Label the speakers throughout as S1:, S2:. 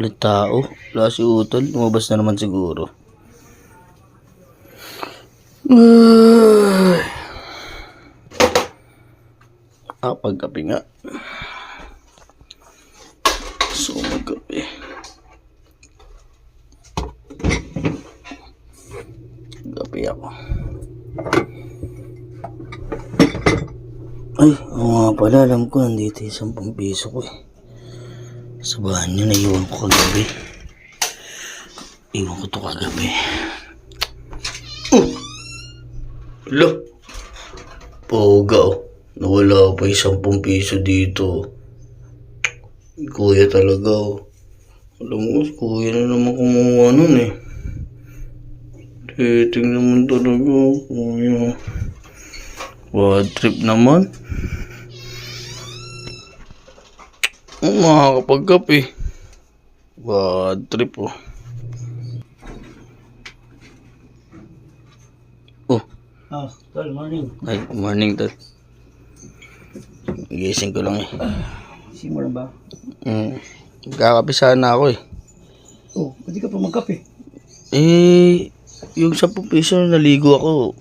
S1: Ulit tao. Wala si Utol. Lumabas na naman siguro. Ay. Pagkape nga. So, magkape. Kape ako. Ay, oo nga pala. Alam ko, nandito yung 10 piso ko eh. Sa banyo, naiwan ko kagabi. Iwan ko to kagabi. Hala. Poga oh. Nawala pa yung 10 piso dito. Kuya talaga oh. Alam mo, kuya na naman kumuha nun eh. Tingnan mo talaga, kuya. Bad trip naman. Makakapagkape. Bad trip oh.
S2: Tol, morning.
S1: Ay, morning tol. Gising ko lang eh.
S2: Simula ba?
S1: Magkakape sana ako eh.
S2: Oh, pwede ka pa magkape.
S1: Yung 10 piso na naligo ako,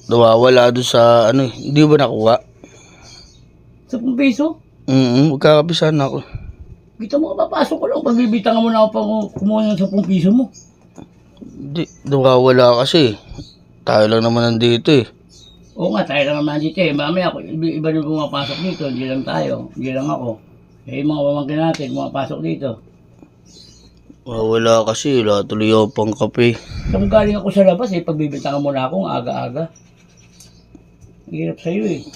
S1: nawawala doon sa ano eh. Hindi ba nakuha?
S2: 10 piso?
S1: Magkakape sana ako.
S2: Kita mo ka papasok ko lang. Pagbibitangan mo na ako pang kumuha ng 10 piso mo.
S1: Hindi, nawawala kasi. Tayo lang naman nandito eh.
S2: Oo nga, tayo lang naman dito eh. Mamaya ako, iba na pumapasok dito. Hindi lang tayo. Hindi lang ako. Eh, yung mga pamangkin natin, pumapasok dito.
S1: Wala kasi, wala tuloy ako pang kape.
S2: Kung galing ako sa labas eh, pagbibitangan mo na ako aga-aga. Hirap sa'yo eh.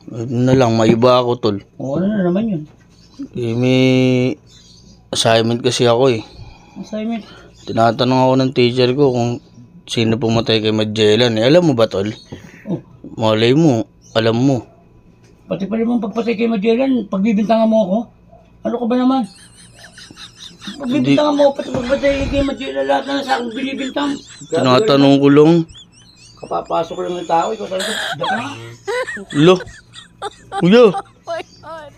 S1: Ano na lang, maiba ako tol.
S2: Oo, ano na naman yun?
S1: May assignment kasi ako eh.
S2: Assignment.
S1: Tinatanong ako ng teacher ko kung sino pumatay kay Magellan. Alam mo ba tol?
S2: Oh,
S1: Malay mo, alam mo.
S2: pati pa naman pagpatay kay Magellan, pagbibintangan mo ako? Ano ka ba naman? Pagbibintangan mo, pati pagpatay kay Magellan, lahat na sa akin binibintang.
S1: Tinatanong ko lang.
S2: Kapapasok ko lang ng tao, ikaw talaga, daka.
S1: Lo, kuya,
S3: Oh my God.